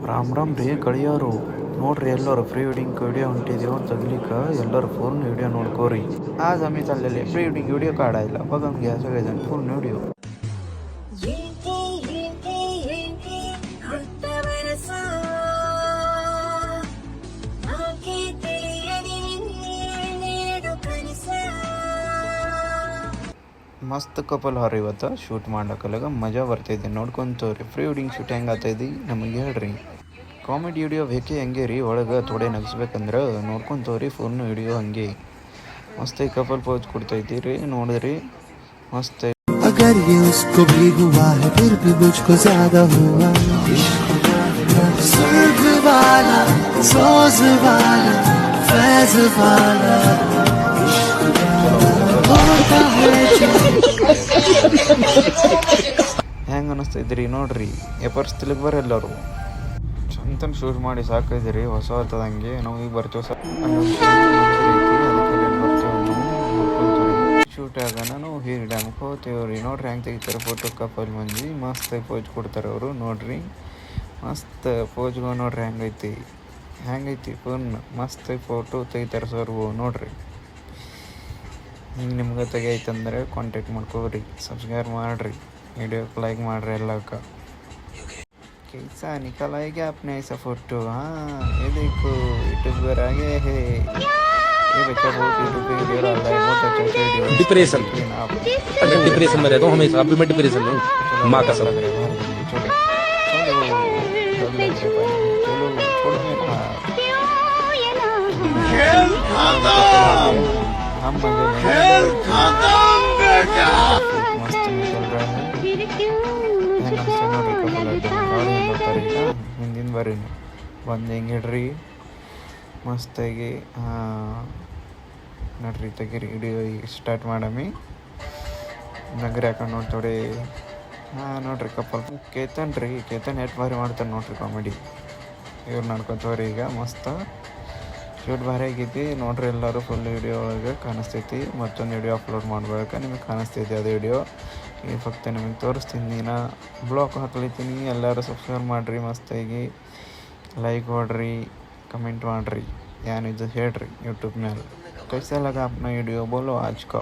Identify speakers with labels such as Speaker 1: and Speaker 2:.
Speaker 1: ರಾಮ್ ರಾಮ್ ರೀ ಗಳಿಯೋರು. ನೋಡ್ರಿ ಎಲ್ಲರೂ ಪ್ರೀ ವೆಡ್ಡಿಂಗ್ ವಿಡಿಯೋ ಹೊಂಟಿದೀವಿ ಅಂತ ತಗ್ಲಿಕ್ಕೆ ಎಲ್ಲರೂ ಫೋನ್ ವಿಡಿಯೋ ನೋಡ್ಕೋರಿ. ಆ ಸಮಯದಲ್ಲಿ ಪ್ರೀ ವೆಡ್ಡಿಂಗ್ ವಿಡಿಯೋ ಕಾಡ ಇಲ್ಲ ಬಗಮ್ ಗ್ಯಾಸ್ ಫುಲ್ ವಿಡಿಯೋ. ಮಸ್ತ್ ಕಪಲ್ ಹಾರ ಇವತ್ತು ಶೂಟ್ ಮಾಡ್ಲಕ್ಕಲ್ಲಾಗ ಮಜಾ ಬರ್ತೈತಿ. ನೋಡ್ಕೊಂತವ್ರಿ ಪ್ರೀ ವೆಡ್ಡಿಂಗ್ ಶೂಟ್ ಹೆಂಗೆ ಆಗ್ತೈತಿ ನಮಗೆ ಹೇಳ್ರಿ. ಕಾಮಿಡಿ ವಿಡಿಯೋ ಬೇಕೇ ಹಂಗೆ ರೀ, ಒಳಗೆ ಥೋಡೆ ನಗಿಸ್ಬೇಕಂದ್ರೆ ನೋಡ್ಕೊಂತವ್ರಿ ಫೋನ್ ವಿಡಿಯೋ ಹಂಗೆ ಮಸ್ತ್ ಕಪಲ್ ಪೋಸ್ ಕೊಡ್ತೈತಿ ರೀ. ನೋಡಿದ್ರಿ ಮಸ್ತ್. अगर ये उसको भी हुआ है फिर भी मुझको ज्यादा हुआ सुर्ग वाला सोज वाला फैज वाला ಹೆಂಗೆ ಅನ್ನಿಸ್ತೈತ್ರಿ ನೋಡ್ರಿ. ಎಪರ್ಸ್ತಿಲಿಕ್ಕೆ ಬರ ಎಲ್ಲರೂ ಚಂತನ್ ಶೂಟ್ ಮಾಡಿ ಸಾಕೈತ್ರಿ. ಹೊಸ ಹೊತ್ತದಂಗೆ ನಾವು ಈಗ ಬರ್ತೇವೆ ಶೂಟ್ ಆಗೋಣ ನಾವು ಹೀಗೆ ಡ್ಯಾಮ್ಗೆ ಹೋಗ್ತೇವ್ರಿ. ನೋಡ್ರಿ ಹೆಂಗೆ ತೆಗಿತಾರೆ ಫೋಟೋ ಕಪಲ್ ಮಂದಿ ಮಸ್ತ್ ಪೋಜ್ ಕೊಡ್ತಾರೆ ಅವರು. ನೋಡ್ರಿ ಮಸ್ತ್ ಪೋಜ್ಗಳು ನೋಡ್ರಿ ಹೆಂಗೈತಿ ಫೋನ್ ಮಸ್ತ್ ಫೋಟೋ ತೆಗಿತಾರೆ ಸರ್. ನೋಡ್ರಿ ಹಿಂಗೆ ನಿಮ್ಗೆ ತೆಗಿಯೈತಂದ್ರೆ ಕಾಂಟ್ಯಾಕ್ಟ್ ಮಾಡ್ಕೋರಿ, ಸಬ್ಸ್ಕ್ರೈಬ್ ಮಾಡಿರಿ, ವಿಡಿಯೋಕ್ಕೆ ಲೈಕ್ ಮಾಡಿರಿ ಎಲ್ಲಕ್ಕ. कैसा निकला है क्या आपने ऐसा फोटो? हाँ ये देखो यूट्यूबर आ गए हैं। ये बच्चा बहुत यूट्यूब पे वीडियो डाल रहा है, बहुत अच्छा वीडियो।
Speaker 2: डिप्रेशन डिप्रेशन में रहता हूँ हमेशा, अभी मैं डिप्रेशन में हूँ। माँ का सब
Speaker 1: हम मस्त चल रहा है। ಹಿಂದಿನ ಬರ್ರಿ ಬಂದು ಹೆಂಗೆ ಹೇಳ್ರಿ ಮಸ್ತಾಗಿ ನೋಡ್ರಿ ತೆಗೀರಿ ವಿಡಿಯೋ ಸ್ಟಾರ್ಟ್ ಮಾಡಮಿ. ನಗರಿ ಹಾಕೊಂಡು ನೋಡ್ತೋಡಿ. ನೋಡ್ರಿ ಕಪಲ್ ಕೇತನ್ ರೀ, ಕೇತನ್ ಎಷ್ಟು ಭಾರಿ ಮಾಡ್ತಾರೆ ನೋಡ್ರಿ ಕಾಮಿಡಿ. ಇವ್ರು ನೋಡ್ಕೊತವ್ರಿ ಈಗ ಮಸ್ತ್ ಶೂಟ್ ಭಾರಿ ಆಗೈತಿ ನೋಡ್ರಿ. ಎಲ್ಲರೂ ಫುಲ್ ವಿಡಿಯೋ ಒಳಗೆ ಕಾಣಿಸ್ತೈತಿ. ಮತ್ತೊಂದು ವಿಡಿಯೋ ಅಪ್ಲೋಡ್ ಮಾಡ್ಬೇಕಾ ನಿಮಗೆ ಕಾಣಿಸ್ತೈತಿ ಅದು ವಿಡಿಯೋ. ಈ ಫಕ್ತ ನಿಮಗೆ ತೋರಿಸ್ತೀನಿ, ನಾ ಬ್ಲಾಗ್ ಹಾಕ್ಲಿತ್ತೀನಿ. ಎಲ್ಲರೂ ಸಬ್ಸ್ಕ್ರೈಬ್ ಮಾಡಿರಿ, ಮಸ್ತಾಗಿ ಲೈಕ್ ಹೊಡ್ರಿ, ಕಮೆಂಟ್ ಮಾಡಿರಿ, ಏನಿದು ಹೇಳ್ರಿ ಯೂಟ್ಯೂಬ್ ಮೇಲೆ. कैसा लगा अपना वीडियो बोलो आज का.